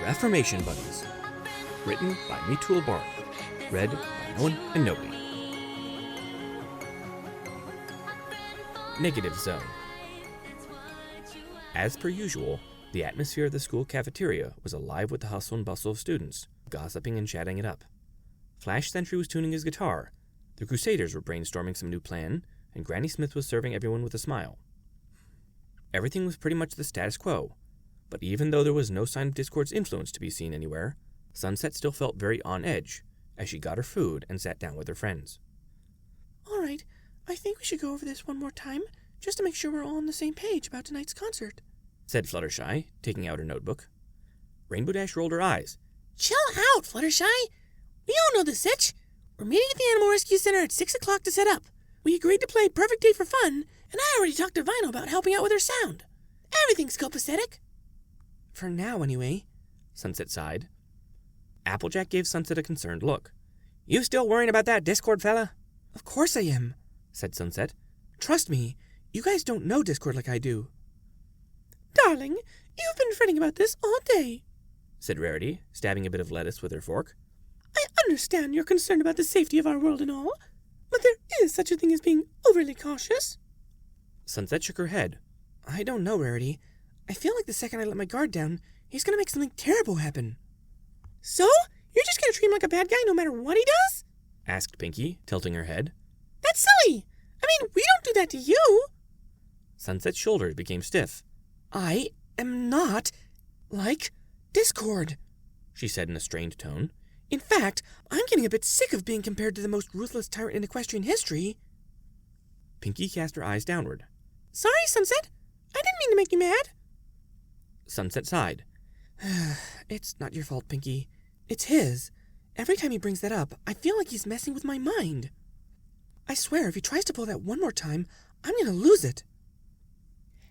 Reformation Buddies. Written by Meetul Bark. Read by No One and Nobody. Negative Zone. As per usual, the atmosphere of the school cafeteria was alive with the hustle and bustle of students, gossiping and chatting it up. Flash Sentry was tuning his guitar, the Crusaders were brainstorming some new plan, and Granny Smith was serving everyone with a smile. Everything was pretty much the status quo, but even though there was no sign of Discord's influence to be seen anywhere, Sunset still felt very on edge as she got her food and sat down with her friends. All right, I think we should go over this one more time, just to make sure we're all on the same page about tonight's concert, said Fluttershy, taking out her notebook. Rainbow Dash rolled her eyes. Chill out, Fluttershy. We all know the sitch. We're meeting at the Animal Rescue Center at 6 o'clock to set up. We agreed to play Perfect Day for fun, and I already talked to Vinyl about helping out with her sound. Everything's copacetic. For now, anyway, Sunset sighed. Applejack gave Sunset a concerned look. You still worrying about that Discord fella? Of course I am, said Sunset. Trust me, you guys don't know Discord like I do. Darling, you've been fretting about this all day, said Rarity, stabbing a bit of lettuce with her fork. I understand you're concerned about the safety of our world and all, but there is such a thing as being overly cautious. Sunset shook her head. I don't know, Rarity. I feel like the second I let my guard down, he's going to make something terrible happen. So? You're just going to treat him like a bad guy no matter what he does? Asked Pinky, tilting her head. That's silly. I mean, we don't do that to you. Sunset's shoulders became stiff. I am not like Discord, she said in a strained tone. In fact, I'm getting a bit sick of being compared to the most ruthless tyrant in equestrian history. Pinky cast her eyes downward. Sorry, Sunset. I didn't mean to make you mad. Sunset sighed. It's not your fault, Pinky. It's his. Every time he brings that up, I feel like he's messing with my mind. I swear, if he tries to pull that one more time, I'm going to lose it.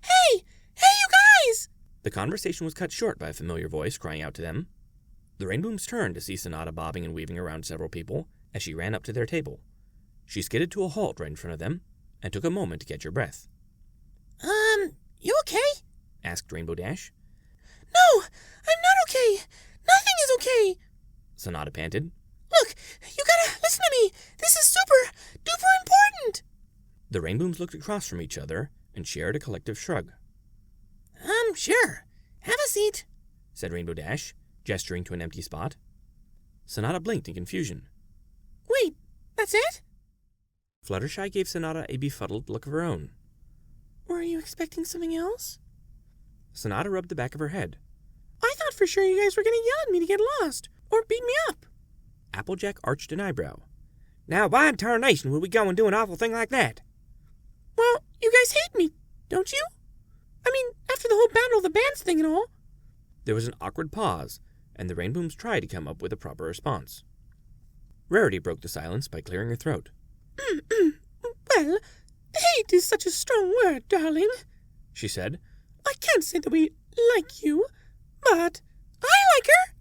Hey! Hey, you guys! The conversation was cut short by a familiar voice crying out to them. The Rainbooms turned to see Sonata bobbing and weaving around several people as she ran up to their table. She skidded to a halt right in front of them and took a moment to catch her breath. You okay? Asked Rainbow Dash. No, I'm not okay. Nothing is okay. Sonata panted. Look, you gotta listen to me. This is super duper important. The Rainbooms looked across from each other and shared a collective shrug. Sure. Have a seat, said Rainbow Dash, gesturing to an empty spot. Sonata blinked in confusion. Wait, that's it? Fluttershy gave Sonata a befuddled look of her own. Were you expecting something else? Sonata rubbed the back of her head. I thought for sure you guys were going to yell at me to get lost, or beat me up. Applejack arched an eyebrow. Now, why in tarnation would we go and do an awful thing like that? Well, you guys hate me, don't you? I mean, after the whole Battle of the Bands thing and all. There was an awkward pause, and the Rainbooms tried to come up with a proper response. Rarity broke the silence by clearing her throat. Well, hate is such a strong word, darling, she said. I can't say that we like you, but I like her.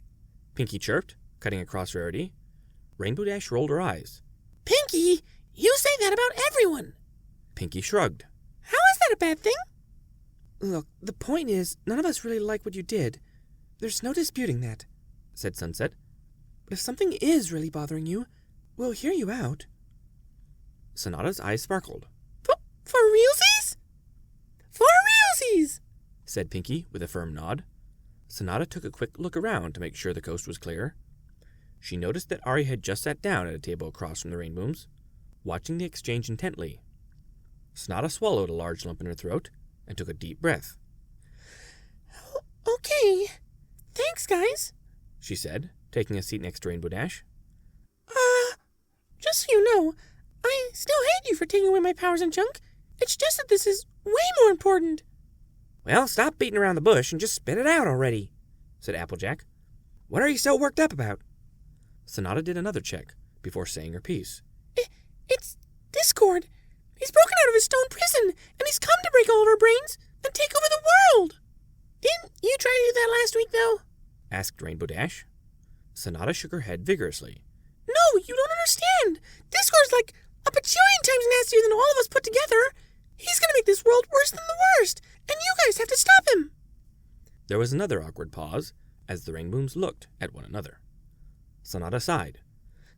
Pinky chirped, cutting across Rarity. Rainbow Dash rolled her eyes. Pinky, you say that about everyone. Pinky shrugged. How is that a bad thing? Look, the point is, none of us really like what you did. There's no disputing that, said Sunset. But if something is really bothering you, we'll hear you out. Sonata's eyes sparkled. For realsies? For realsies, said Pinky with a firm nod. Sonata took a quick look around to make sure the coast was clear. She noticed that Ari had just sat down at a table across from the Rainbooms, watching the exchange intently. Sonata swallowed a large lump in her throat and took a deep breath. Okay. Thanks, guys, she said, taking a seat next to Rainbow Dash. Just so you know, I still hate you for taking away my powers and junk. It's just that this is way more important. Well, stop beating around the bush and just spit it out already, said Applejack. What are you so worked up about? Sonata did another check before saying her piece. It's Discord. He's broken out of his stone prison, and he's come to break all of our brains and take over the world. Didn't you try to do that last week, though? Asked Rainbow Dash. Sonata shook her head vigorously. No, you don't understand. Discord's like a bajillion times nastier than all of us put together. He's gonna make this world worse than the worst, and you guys have to stop him. There was another awkward pause as the Rainbooms looked at one another. Sonata sighed.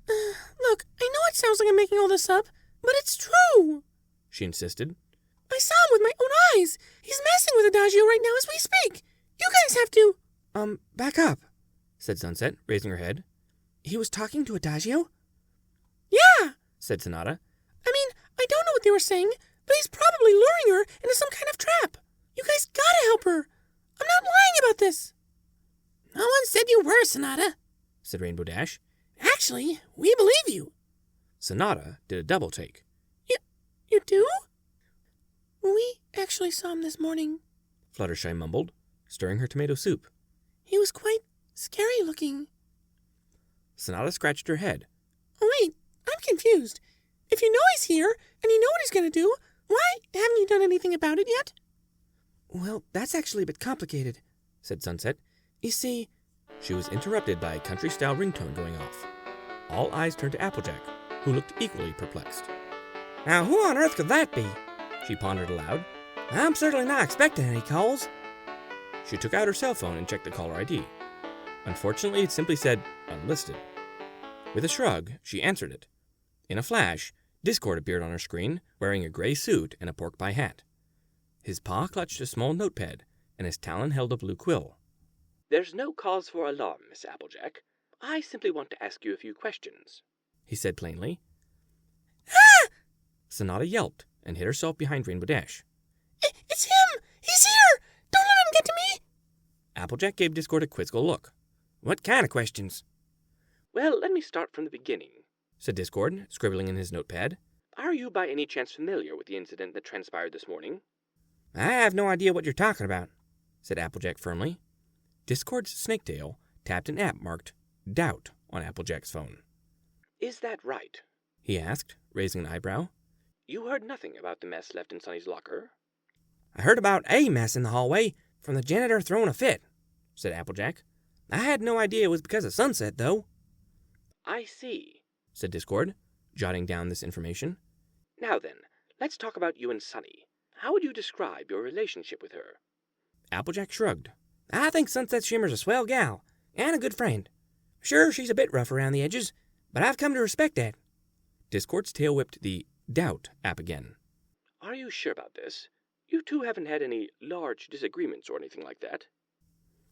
Look, I know it sounds like I'm making all this up, but it's true, she insisted. I saw him with my own eyes. He's messing with Adagio right now as we speak. You guys have to... Back up, said Sunset, raising her head. He was talking to Adagio? Yeah, said Sonata. I mean, I don't know what they were saying, but he's probably luring her into some kind of trap. You guys gotta help her. I'm not lying about this. No one said you were, Sonata, said Rainbow Dash. Actually, we believe you. Sonata did a double take. You do? We actually saw him this morning, Fluttershy mumbled, stirring her tomato soup. He was quite scary looking. Sonata scratched her head. Oh, wait, I'm confused. If you know he's here, and you know what he's going to do, why haven't you done anything about it yet? Well, that's actually a bit complicated, said Sunset. You see... She was interrupted by a country-style ringtone going off. All eyes turned to Applejack, who looked equally perplexed. Now, who on earth could that be? She pondered aloud. I'm certainly not expecting any calls. She took out her cell phone and checked the caller ID. Unfortunately, it simply said, unlisted. With a shrug, she answered it. In a flash, Discord appeared on her screen, wearing a gray suit and a pork pie hat. His paw clutched a small notepad, and his talon held a blue quill. There's no cause for alarm, Miss Applejack. I simply want to ask you a few questions, he said plainly. Ah! Sonata yelped and hid herself behind Rainbow Dash. It's him! He's here! Don't let him get to me! Applejack gave Discord a quizzical look. What kind of questions? Well, let me start from the beginning, said Discord, scribbling in his notepad. Are you by any chance familiar with the incident that transpired this morning? I have no idea what you're talking about, said Applejack firmly. Discord's snaketail tapped an app marked Doubt on Applejack's phone. Is that right? He asked, raising an eyebrow. You heard nothing about the mess left in Sonny's locker? I heard about a mess in the hallway from the janitor throwing a fit, said Applejack. I had no idea it was because of Sunset, though. I see, said Discord, jotting down this information. Now then, let's talk about you and Sonny. How would you describe your relationship with her? Applejack shrugged. I think Sunset Shimmer's a swell gal, and a good friend. Sure, she's a bit rough around the edges, but I've come to respect that. Discord's tail whipped the Doubt app again. Are you sure about this? You two haven't had any large disagreements or anything like that?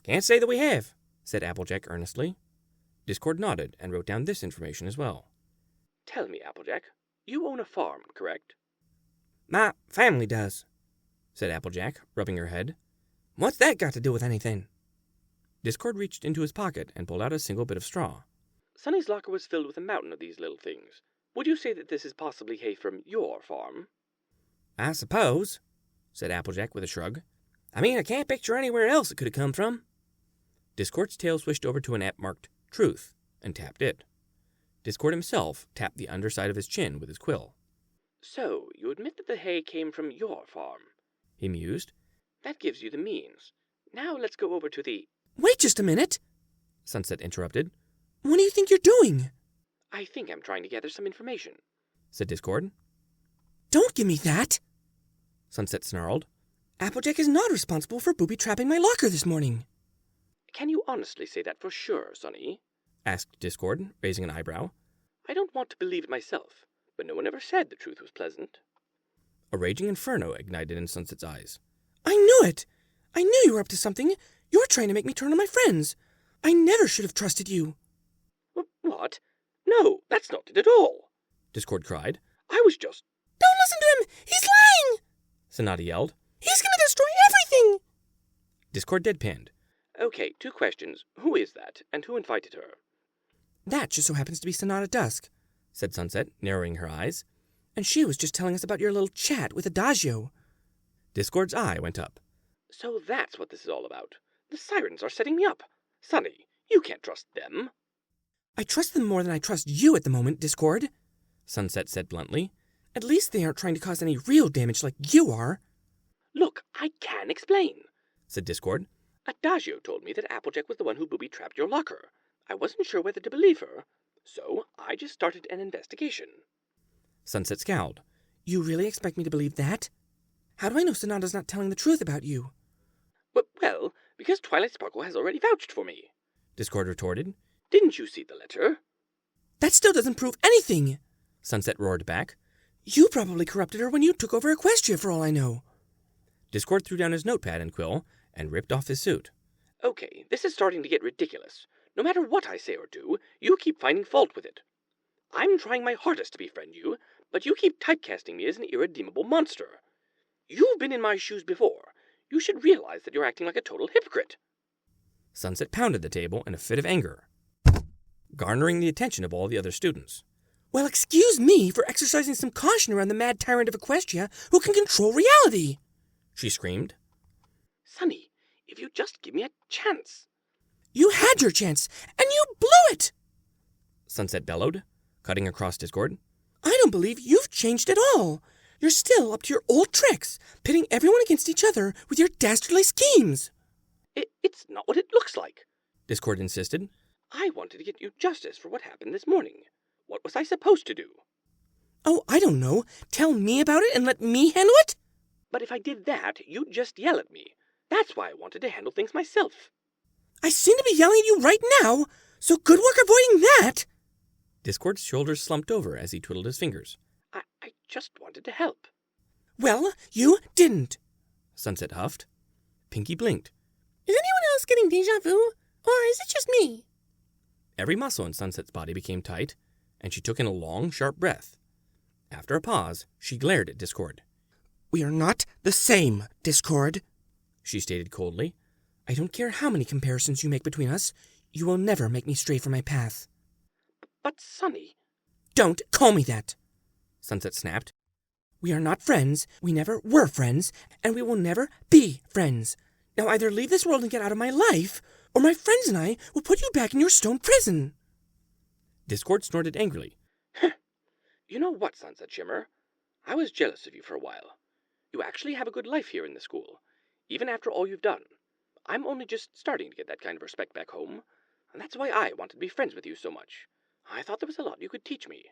Can't say that we have, said Applejack earnestly. Discord nodded and wrote down this information as well. Tell me, Applejack, you own a farm, correct? My family does, said Applejack, rubbing her head. What's that got to do with anything? Discord reached into his pocket and pulled out a single bit of straw. Sonny's locker was filled with a mountain of these little things. Would you say that this is possibly hay from your farm? I suppose, said Applejack with a shrug. I mean, I can't picture anywhere else it could have come from. Discord's tail swished over to an app marked Truth and tapped it. Discord himself tapped the underside of his chin with his quill. So, you admit that the hay came from your farm? He mused. That gives you the means. Now let's go over to the... Wait just a minute, Sunset interrupted. What do you think you're doing? I think I'm trying to gather some information, said Discord. Don't give me that, Sunset snarled. Applejack is not responsible for booby-trapping my locker this morning. Can you honestly say that for sure, Sonny? Asked Discord, raising an eyebrow. I don't want to believe it myself, but no one ever said the truth was pleasant. A raging inferno ignited in Sunset's eyes. I knew it! I knew you were up to something. You're trying to make me turn on my friends. I never should have trusted you. What? No, that's not it at all, Discord cried. I was just... Don't listen to him! He's lying! Sonata yelled. He's gonna destroy everything! Discord deadpanned. Okay, 2 questions. Who is that, and who invited her? That just so happens to be Sonata Dusk, said Sunset, narrowing her eyes. And she was just telling us about your little chat with Adagio. Discord's eye went up. So that's what this is all about. The sirens are setting me up. Sonny, you can't trust them. I trust them more than I trust you at the moment, Discord. Sunset said bluntly. At least they aren't trying to cause any real damage like you are. Look, I can explain, said Discord. Adagio told me that Applejack was the one who booby-trapped your locker. I wasn't sure whether to believe her, so I just started an investigation. Sunset scowled. You really expect me to believe that? How do I know Sonata's not telling the truth about you? Well, because Twilight Sparkle has already vouched for me, Discord retorted. Didn't you see the letter? That still doesn't prove anything, Sunset roared back. You probably corrupted her when you took over Equestria for all I know. Discord threw down his notepad and quill and ripped off his suit. Okay, this is starting to get ridiculous. No matter what I say or do, you keep finding fault with it. I'm trying my hardest to befriend you, but you keep typecasting me as an irredeemable monster. You've been in my shoes before. You should realize that you're acting like a total hypocrite. Sunset pounded the table in a fit of anger, garnering the attention of all the other students. Well, excuse me for exercising some caution around the mad tyrant of Equestria who can control reality, she screamed. Sonny, if you just give me a chance. You had your chance, and you blew it! Sunset bellowed, cutting across Discord. I don't believe you've changed at all. You're still up to your old tricks, pitting everyone against each other with your dastardly schemes. It's not what it looks like, Discord insisted. I wanted to get you justice for what happened this morning. What was I supposed to do? Oh, I don't know. Tell me about it and let me handle it? But if I did that, you'd just yell at me. That's why I wanted to handle things myself. I seem to be yelling at you right now, so good work avoiding that. Discord's shoulders slumped over as he twiddled his fingers. I just wanted to help. Well, you didn't, Sunset huffed. Pinky blinked. Is anyone else getting déjà vu, or is it just me? Every muscle in Sunset's body became tight, and she took in a long, sharp breath. After a pause, she glared at Discord. We are not the same, Discord, she stated coldly. I don't care how many comparisons you make between us. You will never make me stray from my path. But, Sonny... Don't call me that, Sunset snapped. We are not friends, we never were friends, and we will never be friends. Now either leave this world and get out of my life, or my friends and I will put you back in your stone prison. Discord snorted angrily. You know what, Sunset Shimmer? I was jealous of you for a while. You actually have a good life here in the school, even after all you've done. I'm only just starting to get that kind of respect back home, and that's why I wanted to be friends with you so much. I thought there was a lot you could teach me.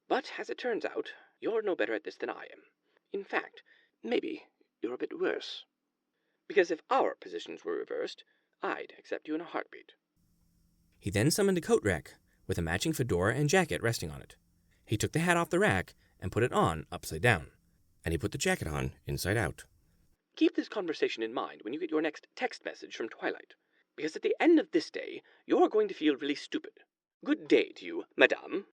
But, as it turns out, you're no better at this than I am. In fact, maybe you're a bit worse. Because if our positions were reversed, I'd accept you in a heartbeat. He then summoned a coat rack, with a matching fedora and jacket resting on it. He took the hat off the rack and put it on upside down, and he put the jacket on inside out. Keep this conversation in mind when you get your next text message from Twilight, because at the end of this day, you're going to feel really stupid. Good day to you, madame.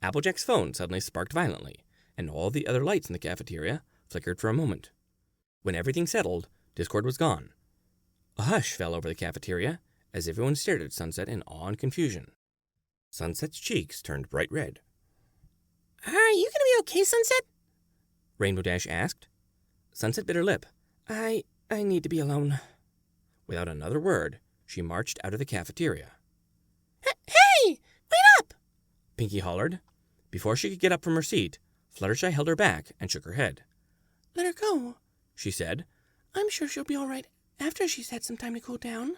Applejack's phone suddenly sparked violently, and all the other lights in the cafeteria flickered for a moment. When everything settled, Discord was gone. A hush fell over the cafeteria as everyone stared at Sunset in awe and confusion. Sunset's cheeks turned bright red. Are you going to be okay, Sunset? Rainbow Dash asked. Sunset bit her lip. I need to be alone. Without another word, she marched out of the cafeteria. Hey! Wait up! Pinky hollered. Before she could get up from her seat, Fluttershy held her back and shook her head. Let her go, she said. I'm sure she'll be all right after she's had some time to cool down.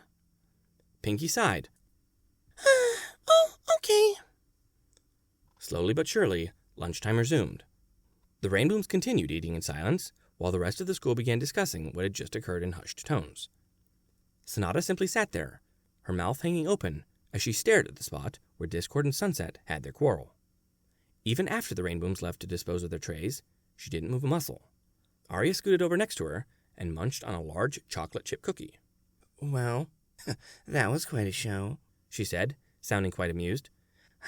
Pinky sighed. Oh, okay. Slowly but surely, lunchtime resumed. The Rainbooms continued eating in silence, while the rest of the school began discussing what had just occurred in hushed tones. Sonata simply sat there, her mouth hanging open as she stared at the spot where Discord and Sunset had their quarrel. Even after the Rainbooms left to dispose of their trays, she didn't move a muscle. Arya scooted over next to her and munched on a large chocolate chip cookie. Well, that was quite a show, she said, sounding quite amused.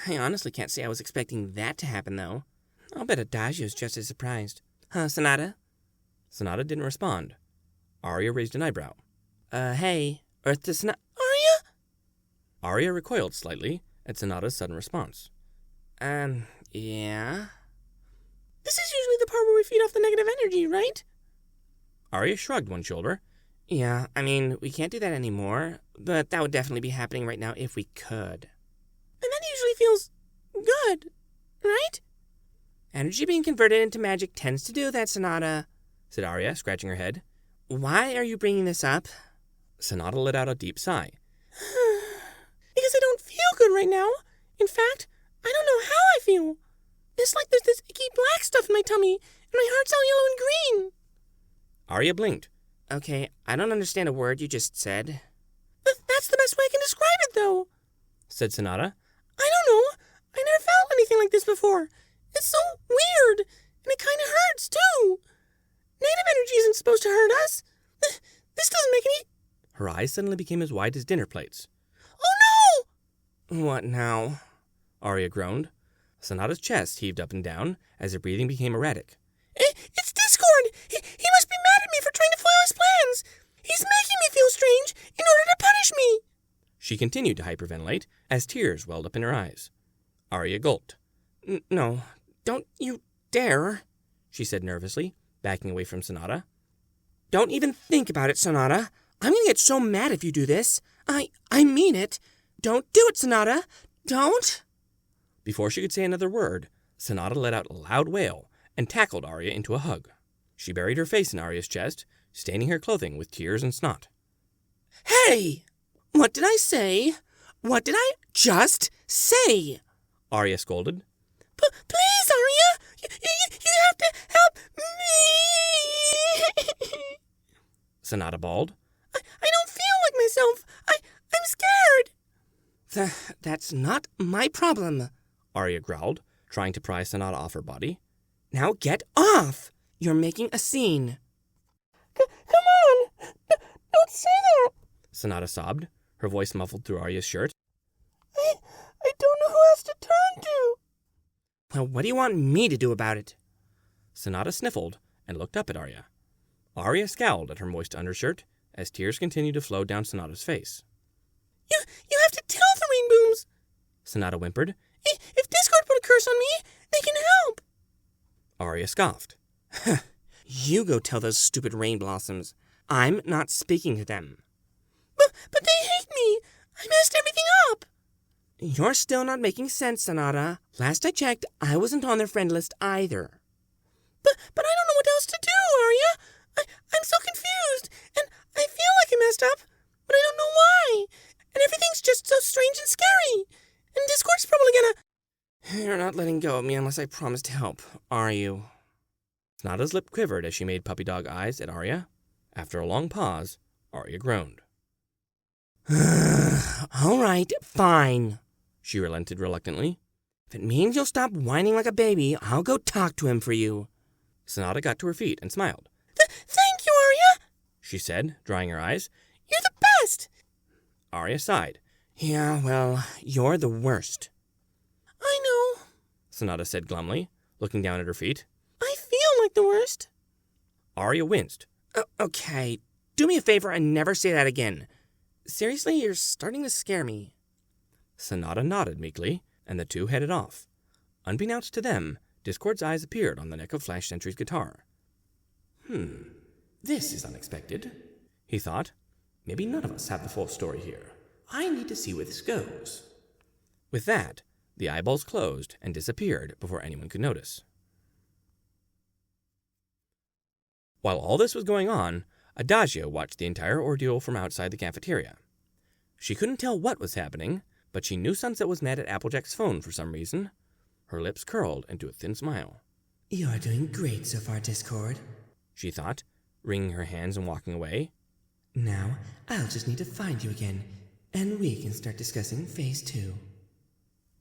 I honestly can't say I was expecting that to happen, though. I'll bet Adagio's just as surprised. Huh, Sonata? Sonata didn't respond. Arya raised an eyebrow. Hey, Earth to Sonata. Arya? Arya recoiled slightly at Sonata's sudden response. Yeah? This is usually the part where we feed off the negative energy, right? Arya shrugged one shoulder. Yeah, I mean, we can't do that anymore, but that would definitely be happening right now if we could. And that usually feels good, right? Energy being converted into magic tends to do that, Sonata, said Arya, scratching her head. Why are you bringing this up? Sonata let out a deep sigh. Because I don't feel good right now. In fact, I don't know how I feel. It's like there's this icky black stuff in my tummy, and my heart's all yellow and green. Arya blinked. Okay, I don't understand a word you just said. That's the best way I can describe it, though, said Sonata. I don't know. I never felt anything like this before. It's so weird, and it kind of hurts, too. Native energy isn't supposed to hurt us. This doesn't make any... Her eyes suddenly became as wide as dinner plates. Oh, no! What now? Arya groaned. Sonata's chest heaved up and down as her breathing became erratic. It's Discord! He must be mad at me for trying to foil his plans! He's making me feel strange in order to punish me! She continued to hyperventilate as tears welled up in her eyes. Arya gulped. No, don't you dare, she said nervously, backing away from Sonata. Don't even think about it, Sonata. I'm gonna get so mad if you do this. I mean it. Don't do it, Sonata. Don't. Before she could say another word, Sonata let out a loud wail and tackled Arya into a hug. She buried her face in Arya's chest, staining her clothing with tears and snot. Hey! What did I say? What did I just say? Arya scolded. Please, Arya! You have to help me! Sonata bawled. I don't feel like myself. I'm scared. That's not my problem, Arya growled, trying to pry Sonata off her body. Now get off! You're making a scene. Come on! Don't say that! Sonata sobbed, her voice muffled through Arya's shirt. I don't know who else to turn to. Well, what do you want me to do about it? Sonata sniffled and looked up at Arya. Arya scowled at her moist undershirt as tears continued to flow down Sonata's face. You have to tell the Rainbooms, Sonata whimpered. If Discord put a curse on me, they can help. Arya scoffed. You go tell those stupid rain blossoms. I'm not speaking to them. But they hate me. I messed everything up. You're still not making sense, Sonata. Last I checked, I wasn't on their friend list either. But I don't know what else to do, Arya. I'm so confused, and I feel like I messed up, but I don't know why. And everything's just so strange and scary. And Discord's probably gonna... You're not letting go of me unless I promise to help, are you? Sonata's lip quivered as she made puppy dog eyes at Arya. After a long pause, Arya groaned. All right, fine, she relented reluctantly. If it means you'll stop whining like a baby, I'll go talk to him for you. Sonata got to her feet and smiled. Thank you, Arya, she said, drying her eyes. You're the best. Arya sighed. Yeah, well, you're the worst. I know, Sonata said glumly, looking down at her feet. I feel like the worst. Arya winced. Okay, do me a favor and never say that again. Seriously, you're starting to scare me. Sonata nodded meekly, and the two headed off. Unbeknownst to them, Discord's eyes appeared on the neck of Flash Sentry's guitar. This is unexpected, he thought. Maybe none of us have the full story here. I need to see where this goes. With that, the eyeballs closed and disappeared before anyone could notice. While all this was going on, Adagio watched the entire ordeal from outside the cafeteria. She couldn't tell what was happening, but she knew Sunset was mad at Applejack's phone for some reason. Her lips curled into a thin smile. You're doing great so far, Discord, she thought, wringing her hands and walking away. Now, I'll just need to find you again, and we can start discussing Phase 2.